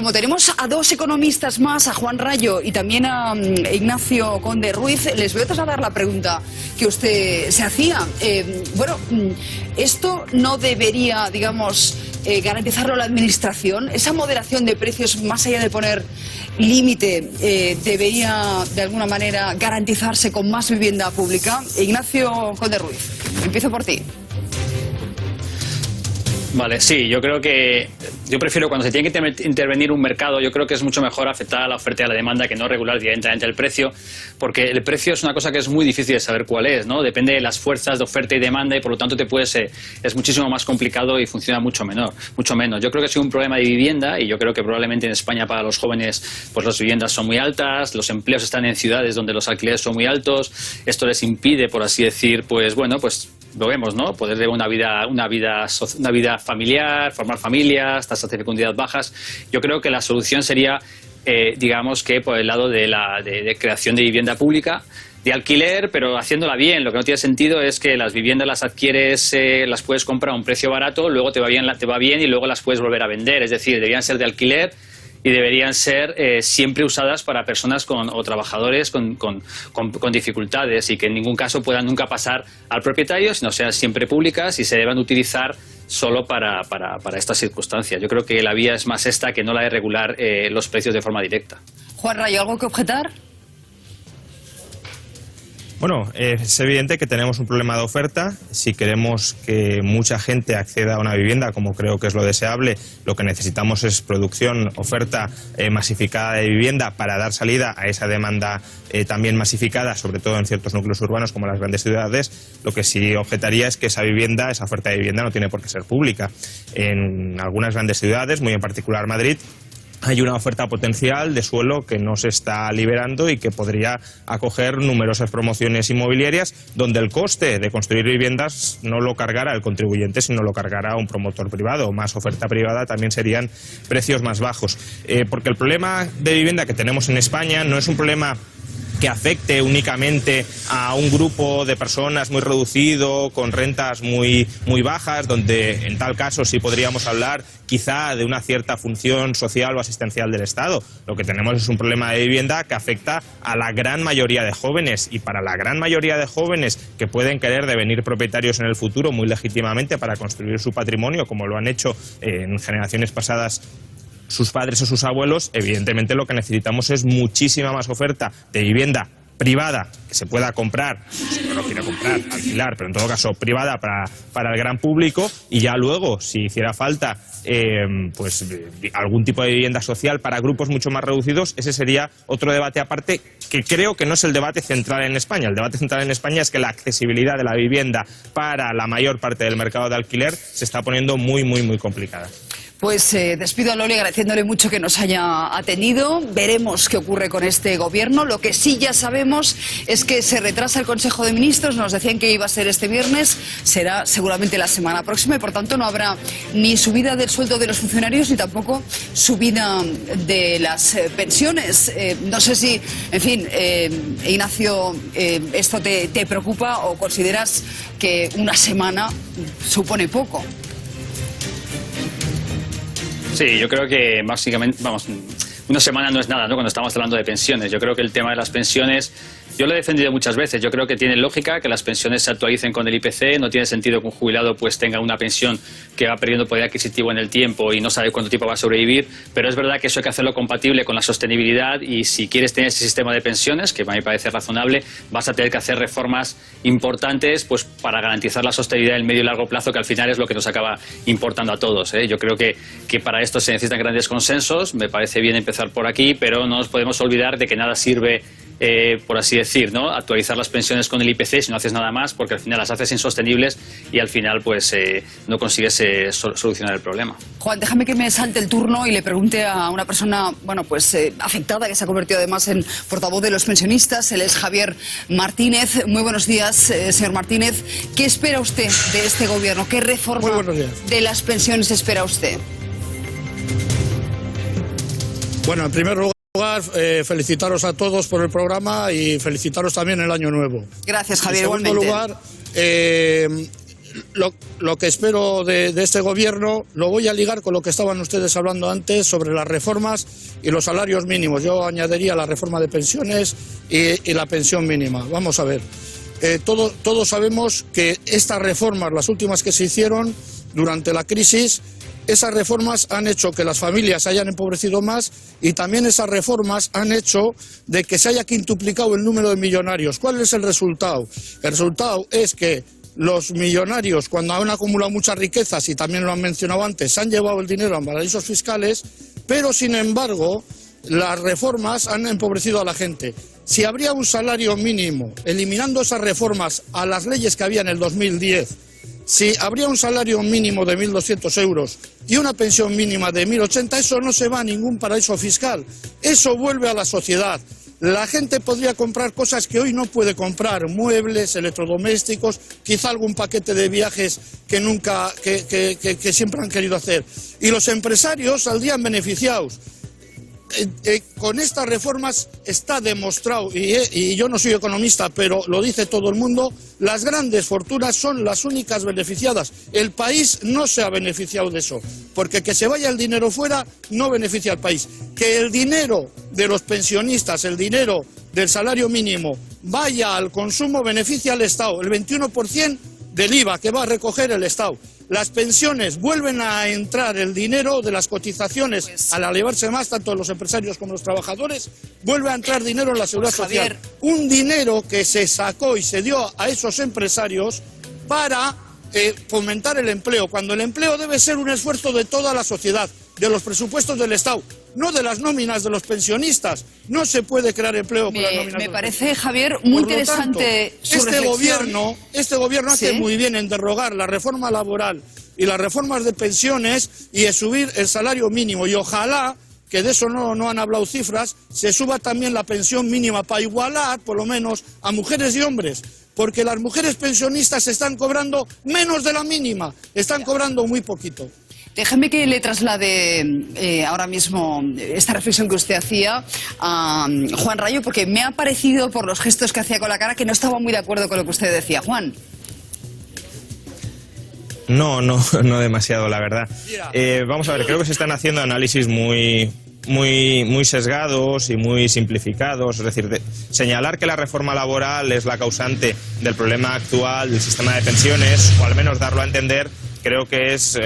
como tenemos a dos economistas más, a Juan Rayo y también a Ignacio Conde Ruiz, les voy a trasladar la pregunta que usted se hacía. ¿Esto no debería, digamos, garantizarlo la Administración? ¿Esa moderación de precios, más allá de poner límite, debería de alguna manera garantizarse con más vivienda pública? Ignacio Conde Ruiz, empiezo por ti. Vale, sí, yo creo que yo prefiero cuando se tiene que intervenir un mercado, yo creo que es mucho mejor afectar a la oferta y a la demanda que no regular directamente el precio, porque el precio es una cosa que es muy difícil de saber cuál es, ¿no? Depende de las fuerzas de oferta y demanda y por lo tanto es muchísimo más complicado y funciona mucho menos. Yo creo que es un problema de vivienda y yo creo que probablemente en España para los jóvenes pues las viviendas son muy altas, los empleos están en ciudades donde los alquileres son muy altos, esto les impide, por así decir, pues lo vemos, ¿no? Poder llevar una vida familiar, formar familias, tasas de fecundidad bajas. Yo creo que la solución sería, digamos que por el lado de creación de vivienda pública, de alquiler, pero haciéndola bien. Lo que no tiene sentido es que las viviendas las adquieres, las puedes comprar a un precio barato, luego te va bien y luego las puedes volver a vender. Es decir, deberían ser de alquiler y deberían ser siempre usadas para personas o trabajadores con dificultades y que en ningún caso puedan nunca pasar al propietario, sino sean siempre públicas y se deban utilizar solo para estas circunstancias. Yo creo que la vía es más esta que no la de regular los precios de forma directa. Juan Rayo, ¿algo que objetar? Bueno, es evidente que tenemos un problema de oferta. Si queremos que mucha gente acceda a una vivienda, como creo que es lo deseable, lo que necesitamos es producción, oferta masificada de vivienda para dar salida a esa demanda también masificada, sobre todo en ciertos núcleos urbanos como las grandes ciudades. Lo que sí objetaría es que esa oferta de vivienda no tiene por qué ser pública. En algunas grandes ciudades, muy en particular Madrid, hay una oferta potencial de suelo que no se está liberando y que podría acoger numerosas promociones inmobiliarias donde el coste de construir viviendas no lo cargara el contribuyente, sino lo cargara un promotor privado. Más oferta privada también serían precios más bajos. Porque el problema de vivienda que tenemos en España no es un problema que afecte únicamente a un grupo de personas muy reducido, con rentas muy bajas, donde en tal caso sí podríamos hablar quizá de una cierta función social o asistencial del Estado. Lo que tenemos es un problema de vivienda que afecta a la gran mayoría de jóvenes, y para la gran mayoría de jóvenes que pueden querer devenir propietarios en el futuro muy legítimamente para construir su patrimonio, como lo han hecho en generaciones pasadas sus padres o sus abuelos, evidentemente lo que necesitamos es muchísima más oferta de vivienda privada que se pueda comprar, si no lo quiere comprar, alquilar, pero en todo caso privada para el gran público, y ya luego, si hiciera falta algún tipo de vivienda social para grupos mucho más reducidos, ese sería otro debate aparte que creo que no es el debate central en España. El debate central en España es que la accesibilidad de la vivienda para la mayor parte del mercado de alquiler se está poniendo muy complicada. Pues despido a Loli agradeciéndole mucho que nos haya atendido. Veremos qué ocurre con este gobierno. Lo que sí ya sabemos es que se retrasa el Consejo de Ministros. Nos decían que iba a ser este viernes, será seguramente la semana próxima y por tanto no habrá ni subida del sueldo de los funcionarios ni tampoco subida de las pensiones. No sé si, en fin, Ignacio, ¿esto te preocupa o consideras que una semana supone poco? Sí, yo creo que básicamente, una semana no es nada, ¿no? Cuando estamos hablando de pensiones. Yo creo que el tema de las pensiones, yo lo he defendido muchas veces. Yo creo que tiene lógica que las pensiones se actualicen con el IPC. No tiene sentido que un jubilado pues tenga una pensión que va perdiendo poder adquisitivo en el tiempo y no sabe cuánto tiempo va a sobrevivir. Pero es verdad que eso hay que hacerlo compatible con la sostenibilidad, y si quieres tener ese sistema de pensiones, que a mí me parece razonable, vas a tener que hacer reformas importantes pues para garantizar la sostenibilidad en el medio y largo plazo, que al final es lo que nos acaba importando a todos, ¿eh? Yo creo que para esto se necesitan grandes consensos. Me parece bien empezar por aquí, pero no nos podemos olvidar de que nada sirve, por así decir, ¿no? Actualizar las pensiones con el IPC si no haces nada más, porque al final las haces insostenibles y al final pues no consigues solucionar el problema. Juan, déjame que me salte el turno y le pregunte a una persona, afectada, que se ha convertido además en portavoz de los pensionistas. Él es Javier Martínez. Muy buenos días, señor Martínez. ¿Qué espera usted de este gobierno? ¿Qué reforma de las pensiones espera usted? Bueno, en primer lugar, felicitaros a todos por el programa y felicitaros también el Año Nuevo. Gracias, Javier, igualmente. En segundo lugar, lo que espero de este gobierno lo voy a ligar con lo que estaban ustedes hablando antes sobre las reformas y los salarios mínimos. Yo añadiría la reforma de pensiones y la pensión mínima. Vamos a ver, todos sabemos que estas reformas, las últimas que se hicieron durante la crisis, esas reformas han hecho que las familias se hayan empobrecido más y también esas reformas han hecho de que se haya quintuplicado el número de millonarios. ¿Cuál es el resultado? El resultado es que los millonarios, cuando han acumulado muchas riquezas, y también lo han mencionado antes, se han llevado el dinero a paraísos fiscales, pero sin embargo las reformas han empobrecido a la gente. Si habría un salario mínimo, eliminando esas reformas a las leyes que había en el 2010, si habría un salario mínimo de 1.200 euros y una pensión mínima de 1.080, eso no se va a ningún paraíso fiscal. Eso vuelve a la sociedad. La gente podría comprar cosas que hoy no puede comprar, muebles, electrodomésticos, quizá algún paquete de viajes que siempre han querido hacer. Y los empresarios saldrían beneficiados. Con estas reformas está demostrado, y yo no soy economista, pero lo dice todo el mundo, las grandes fortunas son las únicas beneficiadas. El país no se ha beneficiado de eso, porque que se vaya el dinero fuera no beneficia al país. Que el dinero de los pensionistas, el dinero del salario mínimo, vaya al consumo beneficia al Estado, el 21% del IVA que va a recoger el Estado. Las pensiones, vuelven a entrar el dinero de las cotizaciones al elevarse más, tanto los empresarios como los trabajadores, vuelve a entrar dinero en la seguridad social. Un dinero que se sacó y se dio a esos empresarios para fomentar el empleo, cuando el empleo debe ser un esfuerzo de toda la sociedad, de los presupuestos del Estado, no de las nóminas de los pensionistas. No se puede crear empleo con las nóminas. Me parece, Javier, muy interesante su reflexión. Este gobierno hace muy bien en derogar la reforma laboral y las reformas de pensiones y en subir el salario mínimo. Y ojalá, que de eso no han hablado cifras, se suba también la pensión mínima para igualar, por lo menos, a mujeres y hombres. Porque las mujeres pensionistas están cobrando menos de la mínima, están cobrando muy poquito. Déjame que le traslade ahora mismo esta reflexión que usted hacía a Juan Rayo, porque me ha parecido, por los gestos que hacía con la cara, que no estaba muy de acuerdo con lo que usted decía. Juan. No demasiado, la verdad. Vamos a ver, creo que se están haciendo análisis muy sesgados y muy simplificados. Es decir, señalar que la reforma laboral es la causante del problema actual del sistema de pensiones, o al menos darlo a entender, creo que es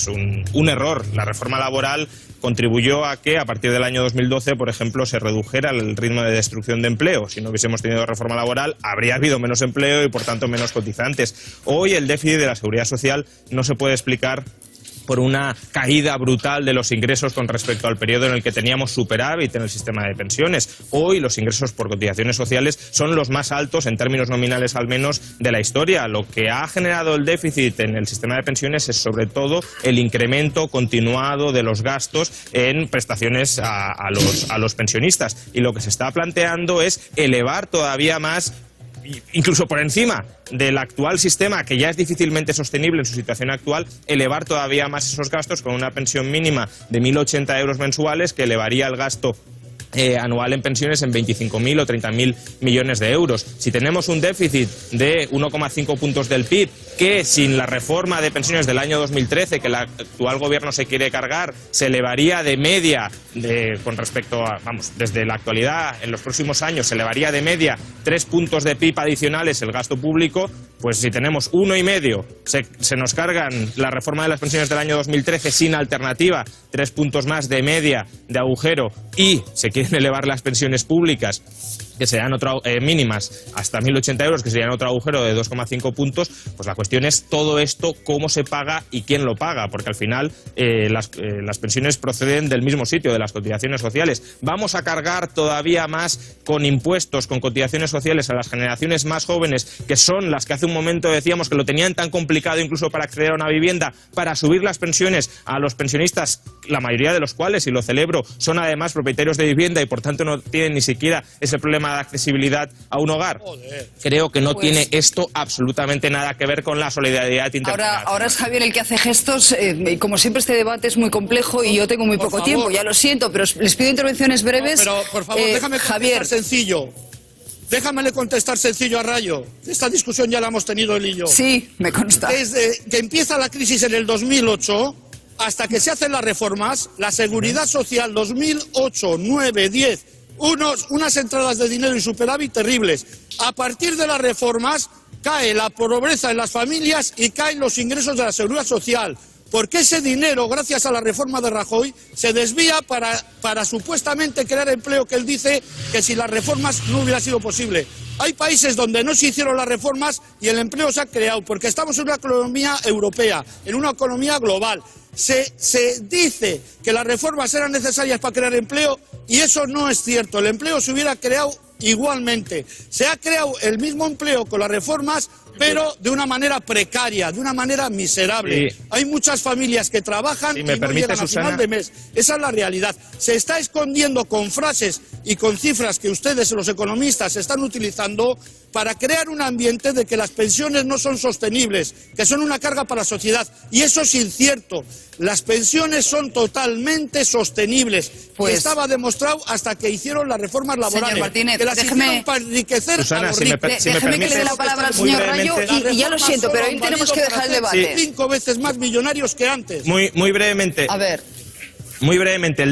un error. La reforma laboral contribuyó a que a partir del año 2012, por ejemplo, se redujera el ritmo de destrucción de empleo. Si no hubiésemos tenido reforma laboral, habría habido menos empleo y, por tanto, menos cotizantes. Hoy el déficit de la seguridad social no se puede explicar por una caída brutal de los ingresos con respecto al periodo en el que teníamos superávit en el sistema de pensiones. Hoy los ingresos por cotizaciones sociales son los más altos, en términos nominales al menos, de la historia. Lo que ha generado el déficit en el sistema de pensiones es sobre todo el incremento continuado de los gastos en prestaciones a los pensionistas. Y lo que se está planteando es elevar todavía más, incluso por encima del actual sistema, que ya es difícilmente sostenible en su situación actual, elevar todavía más esos gastos con una pensión mínima de 1.080 euros mensuales, que elevaría el gasto anual en pensiones en 25.000 o 30.000 millones de euros. Si tenemos un déficit de 1,5 puntos del PIB, que sin la reforma de pensiones del año 2013, que el actual gobierno se quiere cargar, se elevaría de media, con respecto a, desde la actualidad, en los próximos años, se elevaría de media 3 puntos de PIB adicionales el gasto público, pues si tenemos 1,5, se nos cargan la reforma de las pensiones del año 2013 sin alternativa, 3 puntos más de media de agujero, y se quieren elevar las pensiones públicas, que serían mínimas, hasta 1.080 euros, que serían otro agujero de 2,5 puntos, pues la cuestión es todo esto, cómo se paga y quién lo paga, porque al final las pensiones proceden del mismo sitio, de las cotizaciones sociales. Vamos a cargar todavía más con impuestos, con cotizaciones sociales a las generaciones más jóvenes, que son las que hace un momento decíamos que lo tenían tan complicado incluso para acceder a una vivienda, para subir las pensiones a los pensionistas, la mayoría de los cuales, y lo celebro, son además propietarios de vivienda y por tanto no tienen ni siquiera ese problema de accesibilidad a un hogar. Creo que no tiene esto absolutamente nada que ver con la solidaridad internacional. Ahora es Javier el que hace gestos. Como siempre, este debate es muy complejo y yo tengo muy poco tiempo, ya lo siento, pero les pido intervenciones breves. Pero por favor, déjame Javier, sencillo. Déjamele contestar sencillo a Rayo. Esta discusión ya la hemos tenido él y yo. Sí, me consta. Desde que empieza la crisis en el 2008 hasta que se hacen las reformas, la Seguridad Social 2008, 9, 10, unas entradas de dinero y superávit terribles. A partir de las reformas cae la pobreza en las familias y caen los ingresos de la Seguridad Social. Porque ese dinero, gracias a la reforma de Rajoy, se desvía para supuestamente crear empleo, que él dice que si las reformas no hubiera sido posible. Hay países donde no se hicieron las reformas y el empleo se ha creado, porque estamos en una economía europea, en una economía global. Se dice que las reformas eran necesarias para crear empleo y eso no es cierto. El empleo se hubiera creado igualmente. Se ha creado el mismo empleo con las reformas, pero de una manera precaria, de una manera miserable. Sí. Hay muchas familias que trabajan y no llegan a final de mes. Esa es la realidad. Se está escondiendo con frases y con cifras que ustedes, los economistas, están utilizando para crear un ambiente de que las pensiones no son sostenibles, que son una carga para la sociedad. Y eso es incierto. Las pensiones son totalmente sostenibles. Pues, y estaba demostrado hasta que hicieron las reformas laborales. Señor Martínez, que las hicieron para enriquecer Susana, a los si me ricos. Déjeme que le dé la palabra al señor Rayo y ya lo siento, pero hoy tenemos que dejar el debate. 5 veces más millonarios que antes. Muy brevemente. A ver. Muy brevemente,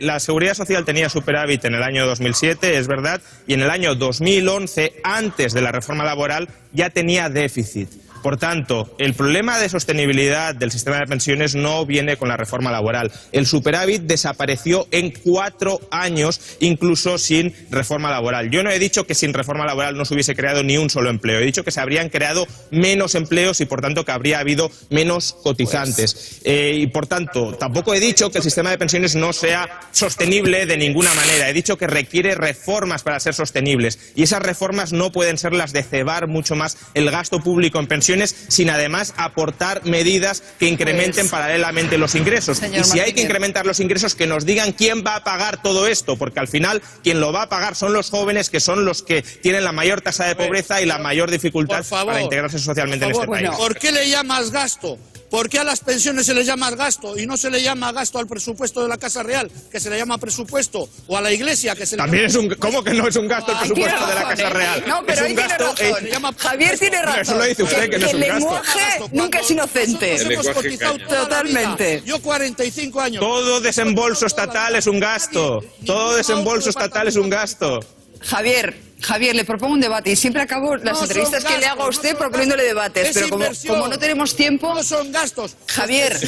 la Seguridad Social tenía superávit en el año 2007, es verdad, y en el año 2011, antes de la reforma laboral, ya tenía déficit. Por tanto, el problema de sostenibilidad del sistema de pensiones no viene con la reforma laboral. El superávit desapareció en 4 años, incluso sin reforma laboral. Yo no he dicho que sin reforma laboral no se hubiese creado ni un solo empleo. He dicho que se habrían creado menos empleos y, por tanto, que habría habido menos cotizantes. Y, por tanto, tampoco he dicho que el sistema de pensiones no sea sostenible de ninguna manera. He dicho que requiere reformas para ser sostenibles. Y esas reformas no pueden ser las de cebar mucho más el gasto público en pensiones, sin además aportar medidas que incrementen paralelamente los ingresos. Y si hay que incrementar los ingresos, que nos digan quién va a pagar todo esto, porque al final quien lo va a pagar son los jóvenes, que son los que tienen la mayor tasa de pobreza y la mayor dificultad para integrarse socialmente en este país. ¿Por qué le llamas gasto? ¿Por qué a las pensiones se les llama gasto y no se le llama gasto al presupuesto de la Casa Real, que se le llama presupuesto, o a la Iglesia, que se le También llama... ¿Cómo que no es un gasto el presupuesto de la Casa Real? No, pero ahí tiene razón. Javier tiene razón. Eso lo dice usted, que no es un gasto. El lenguaje nunca es inocente. Hemos cotizado totalmente. Yo 45 años. Todo desembolso estatal es un gasto. Todo desembolso estatal es un gasto. Javier, le propongo un debate y siempre acabo las entrevistas que le hago a usted proponiéndole debates, pero como no tenemos tiempo... No son gastos. Javier.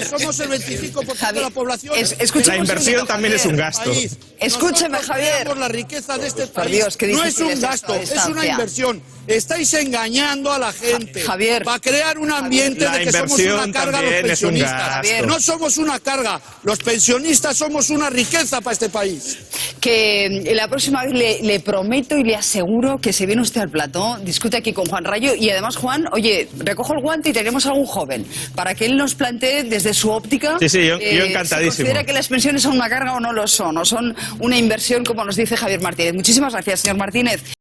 Somos el 25% de la población. La inversión también es un gasto. Escúcheme, Javier. Por la riqueza de este país. Dios, qué no es difícil un gasto, es una inversión. Estáis engañando a la gente. Javier. Para crear un ambiente de que somos una carga a los pensionistas. No somos una carga. Los pensionistas somos una riqueza para este país. Que la próxima vez le prometo y le aseguro que se viene usted al plató, discute aquí con Juan Rayo y además, Juan, oye, recojo el guante y tenemos a algún joven para que él nos plantee desde su óptica. Sí, yo encantadísimo. Si considera que las pensiones son una carga o no lo son, o son una inversión, como nos dice Javier Martínez. Muchísimas gracias, señor Martínez.